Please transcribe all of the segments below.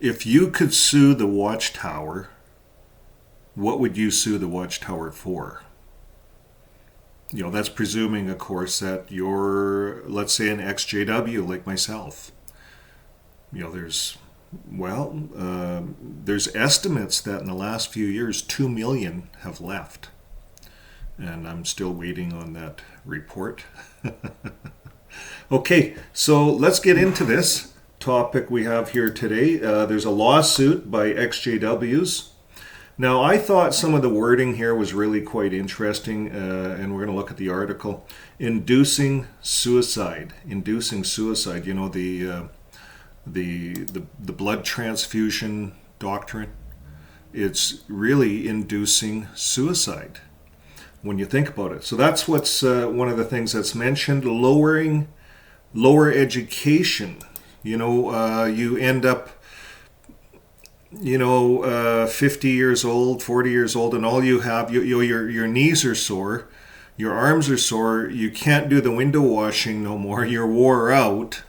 If you could sue the Watchtower, what would you sue the Watchtower for? That's presuming, of course, that you're, let's say, an exJW like myself. There's, there's estimates that in the last few years, 2 million have left. And I'm still waiting on that report. Okay, so let's get into this topic we have here today. There's a lawsuit by exJWs. Now, I thought some of the wording here was really quite interesting, and we're going to look at the article. Inducing suicide. Inducing suicide. The blood transfusion doctrine. It's really inducing suicide when you think about it. So that's what's one of the things that's mentioned. Lower education. You end up 50 years old, 40 years old, and all you have, your knees are sore, your arms are sore, you can't do the window washing no more, you're wore out,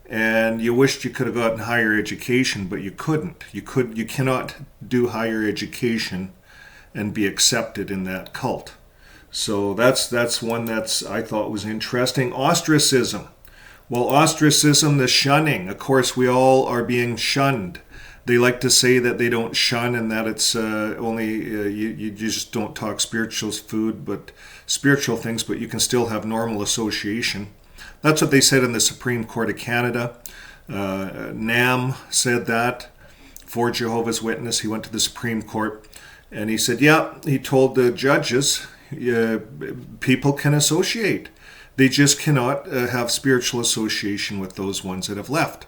and you wished you could have gotten higher education, but you couldn't. You cannot do higher education and be accepted in that cult. So that's one that's I thought was interesting. Ostracism. Well, ostracism, the shunning. Of course, we all are being shunned. They like to say that they don't shun and that it's only you just don't talk spiritual things, but you can still have normal association. That's what they said in the Supreme Court of Canada. Nam said that for Jehovah's Witness. He went to the Supreme Court and he said, he told the judges, people can associate. They just cannot have spiritual association with those ones that have left.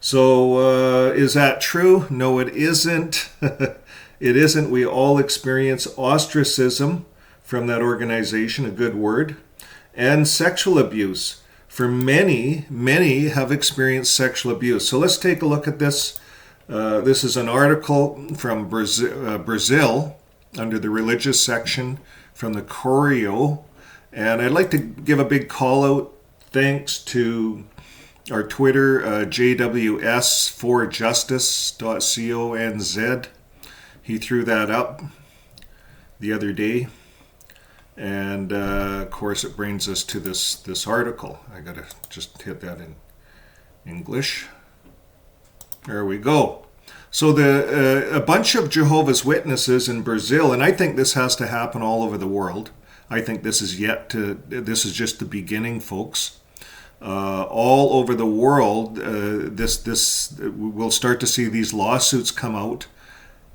So is that true? No, it isn't. It isn't. We all experience ostracism from that organization, a good word, and sexual abuse. For many have experienced sexual abuse. So let's take a look at this. This is an article from Brazil under the religious section from the Correio. And I'd like to give a big call out. Thanks to our Twitter, jws4justice.conz. He threw that up the other day. And of course, it brings us to this article. I got to just hit that in English. There we go. So a bunch of Jehovah's Witnesses in Brazil, and I think this has to happen all over the world. I think this is just the beginning, folks. All over the world, we'll start to see these lawsuits come out,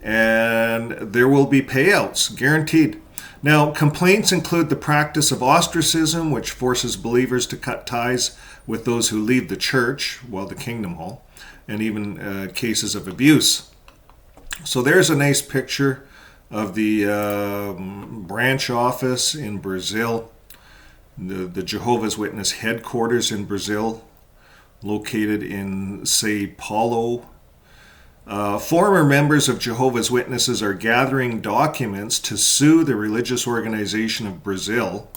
and there will be payouts, guaranteed. Now, complaints include the practice of ostracism, which forces believers to cut ties with those who leave the church, the Kingdom Hall, and even cases of abuse. So there's a nice picture of the branch office in Brazil, the Jehovah's Witness headquarters in Brazil, located in São Paulo. Former members of Jehovah's Witnesses are gathering documents to sue the religious organization of Brazil,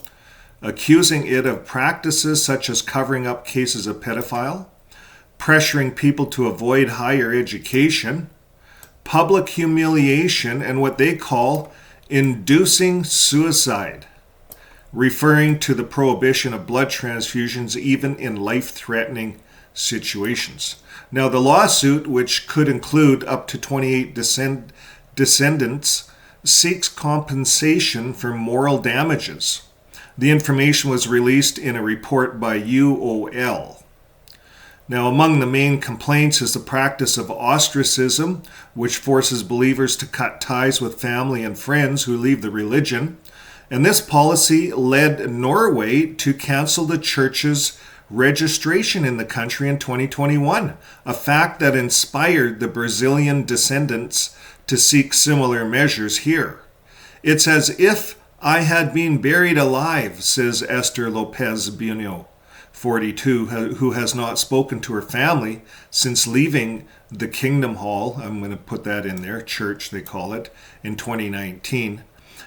accusing it of practices such as covering up cases of pedophilia, pressuring people to avoid higher education, public humiliation, and what they call inducing suicide, referring to the prohibition of blood transfusions even in life-threatening situations. Now, the lawsuit, which could include up to 28 descendants, seeks compensation for moral damages. The information was released in a report by UOL. Now, among the main complaints is the practice of ostracism, which forces believers to cut ties with family and friends who leave the religion. And this policy led Norway to cancel the church's registration in the country in 2021, a fact that inspired the Brazilian descendants to seek similar measures here. It's as if I had been buried alive, says Esther Lopez Bueno, 42, who has not spoken to her family since leaving the Kingdom Hall, I'm going to put that in there, church they call it, in 2019.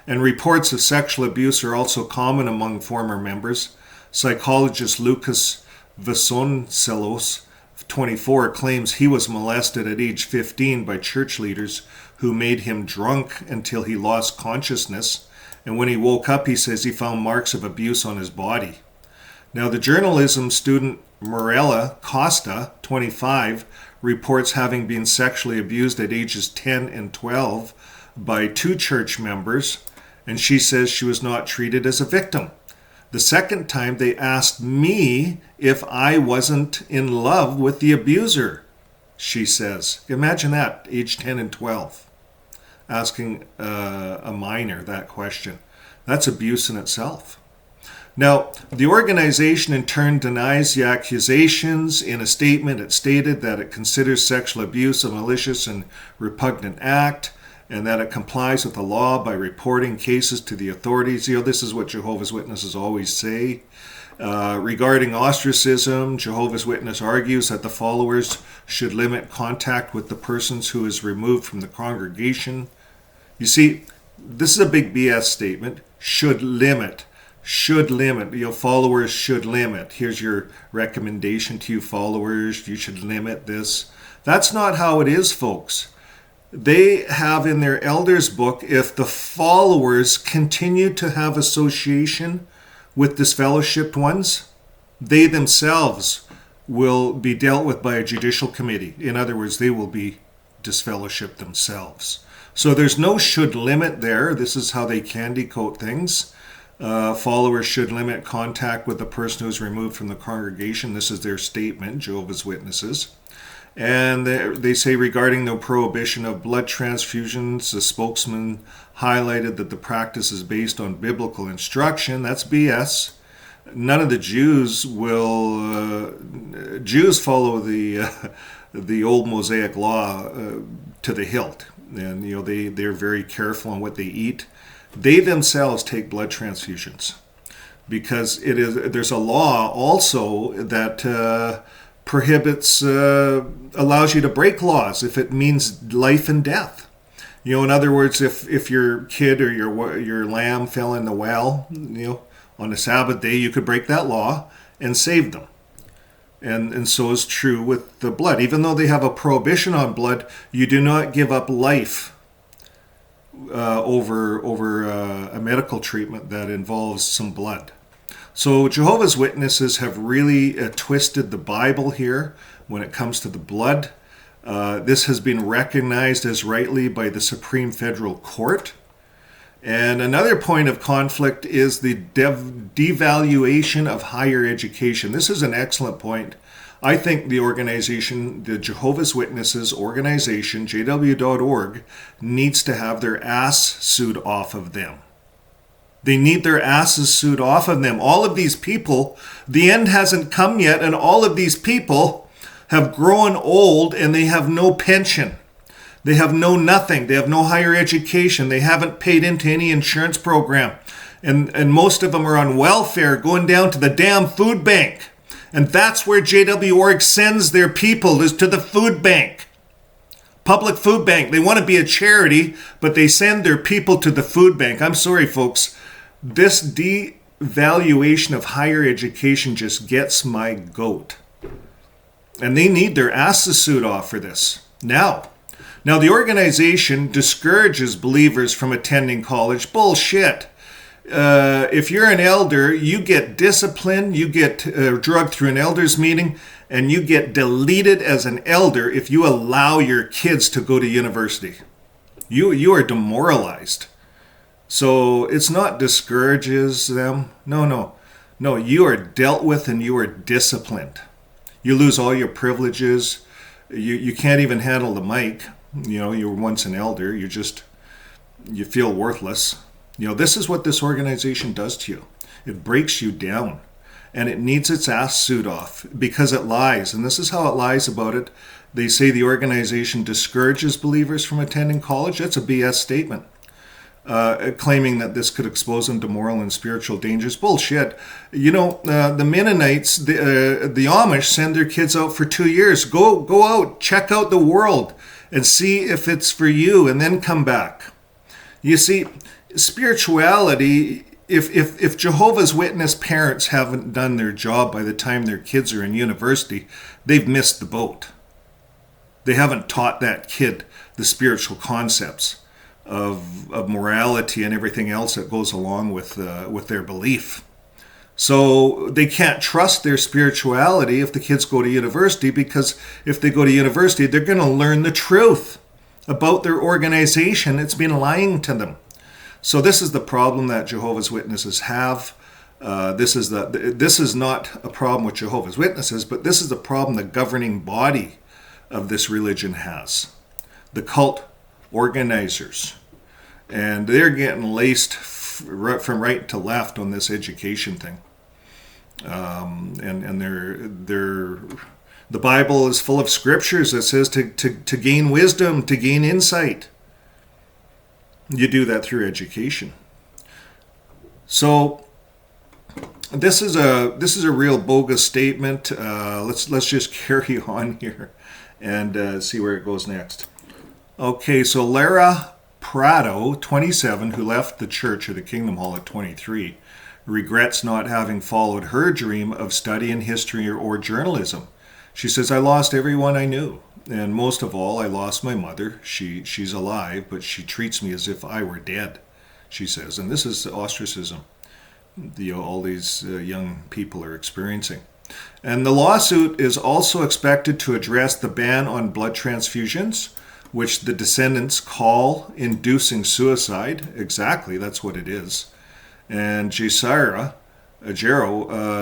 And reports of sexual abuse are also common among former members. Psychologist Lucas Vasconcelos 24 claims he was molested at age 15 by church leaders who made him drunk until he lost consciousness. And when he woke up, he says he found marks of abuse on his body. Now, the journalism student Morella Costa, 25, reports having been sexually abused at ages 10 and 12 by 2 church members, and she says she was not treated as a victim. The second time, they asked me if I wasn't in love with the abuser, she says. Imagine that, age 10 and 12, asking a minor that question. That's abuse in itself. Now, the organization in turn denies the accusations. In a statement, it stated that it considers sexual abuse a malicious and repugnant act, and that it complies with the law by reporting cases to the authorities. This is what Jehovah's Witnesses always say. Regarding ostracism, Jehovah's Witness argues that the followers should limit contact with the persons who is removed from the congregation. You see, this is a big BS statement. Should limit. Followers should limit. Here's your recommendation to you followers. You should limit this. That's not how it is, folks. They have in their elders book, if the followers continue to have association with disfellowshipped ones, they themselves will be dealt with by a judicial committee. In other words, they will be disfellowshipped themselves. So there's no should limit there. This is how they candy coat things. Followers should limit contact with the person who is removed from the congregation. This is their statement, Jehovah's Witnesses. And they say regarding the prohibition of blood transfusions, the spokesman highlighted that the practice is based on biblical instruction. That's BS. None of the Jews will. Jews follow the old Mosaic law to the hilt, and they're very careful on what they eat. They themselves take blood transfusions because there's a law also that prohibits, allows you to break laws if it means life and death. In other words, if your kid or your lamb fell in the well, on a Sabbath day, you could break that law and save them. And so is true with the blood. Even though they have a prohibition on blood, you do not give up life over a medical treatment that involves some blood. So Jehovah's Witnesses have really twisted the Bible here when it comes to the blood. This has been recognized as rightly by the Supreme Federal Court. And another point of conflict is the devaluation of higher education. This is an excellent point. I think the organization, the Jehovah's Witnesses organization, JW.org, needs to have their ass sued off of them. They need their asses sued off of them. All of these people, the end hasn't come yet, and all of these people have grown old and they have no pension. They have no nothing. They have no higher education. They haven't paid into any insurance program. And most of them are on welfare, going down to the damn food bank. And that's where JW.org sends their people, is to the food bank. Public food bank. They want to be a charity, but they send their people to the food bank. I'm sorry, folks. This devaluation of higher education just gets my goat. And they need their asses sued off for this. Now, the organization discourages believers from attending college. Bullshit. If you're an elder, you get disciplined, you get drugged through an elders meeting, and you get deleted as an elder if you allow your kids to go to university. You are demoralized. So it's not discourages them. No, you are dealt with and you are disciplined. You lose all your privileges. You can't even handle the mic. You were once an elder. You feel worthless. This is what this organization does to you. It breaks you down, and it needs its ass sued off because it lies. And this is how it lies about it. They say the organization discourages believers from attending college. That's a BS statement. Claiming that this could expose them to moral and spiritual dangers. Bullshit. The Mennonites, the Amish send their kids out for 2 years. Go out, check out the world, and see if it's for you, and then come back. You see, spirituality if Jehovah's Witness parents haven't done their job by the time their kids are in university, they've missed the boat. They haven't taught that kid the spiritual concepts of morality and everything else that goes along with their belief. So they can't trust their spirituality if the kids go to university, because if they go to university, they're going to learn the truth about their organization. It's been lying to them. So this is the problem that Jehovah's Witnesses have. This is not a problem with Jehovah's Witnesses, but this is the problem the governing body of this religion has. The cult organizers. And they're getting laced from right to left on this education thing. And the Bible is full of scriptures that says to gain wisdom, to gain insight. You do that through education. So this is a real bogus statement. Let's just carry on here and see where it goes next. Okay, so Lara Prado, 27, who left the Church of the Kingdom Hall at 23, regrets not having followed her dream of studying history or journalism. She says, I lost everyone I knew, and most of all, I lost my mother. She's alive, but she treats me as if I were dead, she says. And this is ostracism all these young people are experiencing. And the lawsuit is also expected to address the ban on blood transfusions, which the descendants call inducing suicide. Exactly, that's what it is. And Jero,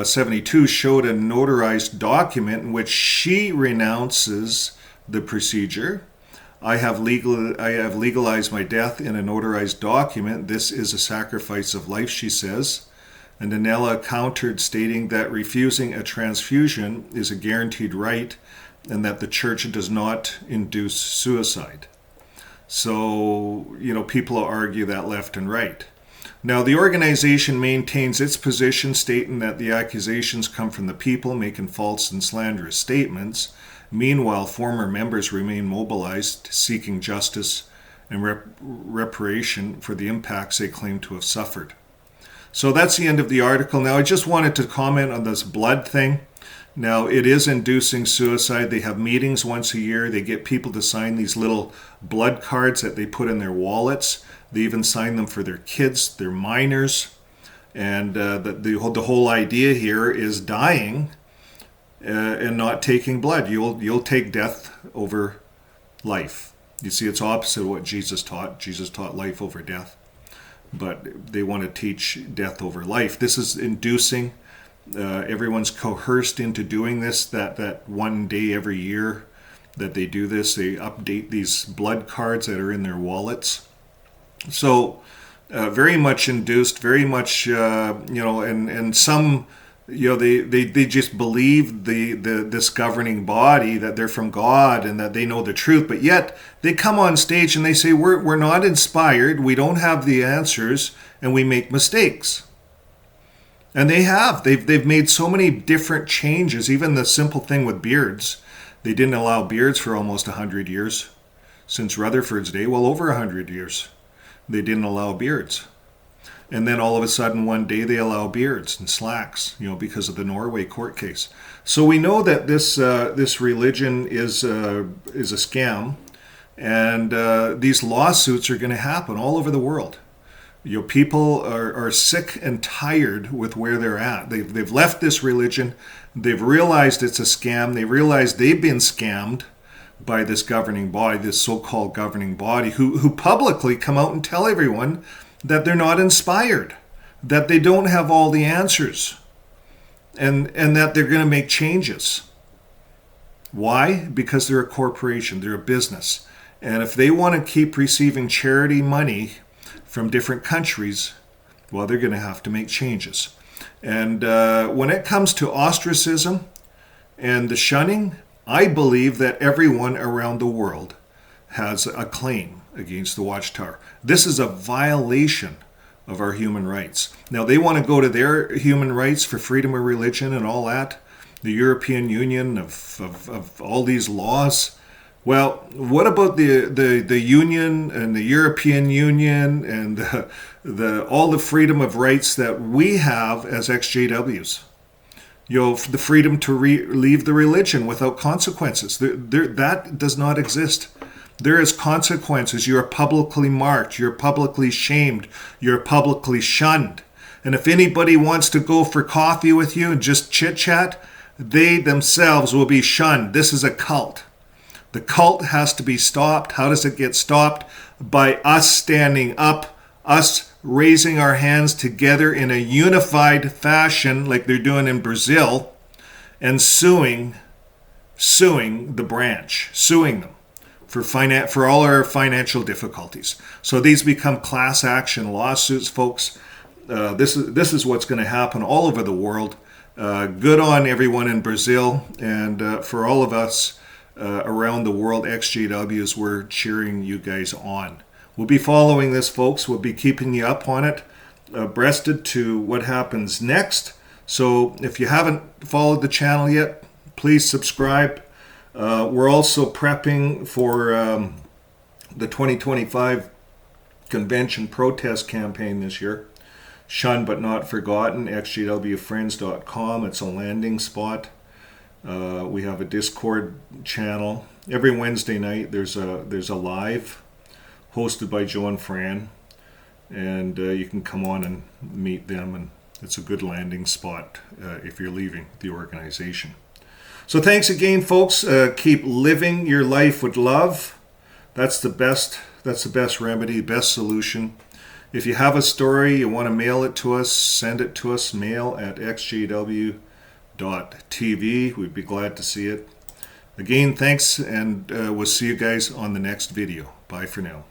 72, showed a notarized document in which she renounces the procedure. I have legalized my death in a notarized document. This is a sacrifice of life, she says. And Anela countered, stating that refusing a transfusion is a guaranteed right and that the church does not induce suicide. So, people argue that left and right. Now, the organization maintains its position, stating that the accusations come from the people making false and slanderous statements. Meanwhile, former members remain mobilized, seeking justice and reparation for the impacts they claim to have suffered. So that's the end of the article. Now, I just wanted to comment on this blood thing. Now, it is inducing suicide. They have meetings once a year. They get people to sign these little blood cards that they put in their wallets. They even sign them for their kids, their minors. And the whole idea here is dying and not taking blood. You'll take death over life. You see, it's opposite of what Jesus taught. Jesus taught life over death. But they want to teach death over life. This is inducing. Everyone's coerced into doing this, that one day every year that they do this. They update these blood cards that are in their wallets. So very much induced, very much, and some, they just believe this governing body, that they're from God and that they know the truth, but yet they come on stage and they say, we're not inspired, we don't have the answers, and we make mistakes. And they've made so many different changes, even the simple thing with beards. They didn't allow beards for almost 100 years, since Rutherford's day, well over 100 years. They didn't allow beards. And then all of a sudden one day they allow beards and slacks, because of the Norway court case. So we know that this religion is a scam, and these lawsuits are going to happen all over the world. People are sick and tired with where they're at. They've left this religion. They've realized it's a scam. They realize they've been scammed by this governing body, this so-called governing body, who publicly come out and tell everyone that they're not inspired, that they don't have all the answers, and that they're going to make changes. Why? Because they're a corporation, they're a business. And if they want to keep receiving charity money from different countries, well, they're going to have to make changes. And when it comes to ostracism and the shunning, I believe that everyone around the world has a claim against the Watchtower. This is a violation of our human rights. Now, they want to go to their human rights for freedom of religion and all that, the European Union of all these laws. Well, what about the Union and the European Union and all the freedom of rights that we have as exJWs? You know, the freedom to leave the religion without consequences. That does not exist. There is consequences. You're publicly marked. You're publicly shamed. You're publicly shunned. And if anybody wants to go for coffee with you and just chit-chat, they themselves will be shunned. This is a cult. The cult has to be stopped. How does it get stopped? By us standing up, us raising our hands together in a unified fashion like they're doing in Brazil, and suing the branch, suing them for all our financial difficulties. So these become class action lawsuits, folks. This is what's going to happen all over the world. Good on everyone in Brazil, and for all of us around the world, exJWs, we're cheering you guys on. We'll be following this, folks. We'll be keeping you up on it, abreasted to what happens next. So if you haven't followed the channel yet, please subscribe. We're also prepping for the 2025 convention protest campaign this year. Shunned but not forgotten, exjwfriends.com. It's a landing spot. We have a Discord channel. Every Wednesday night there's a live hosted by Joe and Fran, and you can come on and meet them, and it's a good landing spot if you're leaving the organization. So thanks again, folks. Keep living your life with love. That's the best remedy, best solution. If you have a story, you want to mail it to us, send it to us, mail@exjw.tv. We'd be glad to see it. Again, thanks, and we'll see you guys on the next video. Bye for now.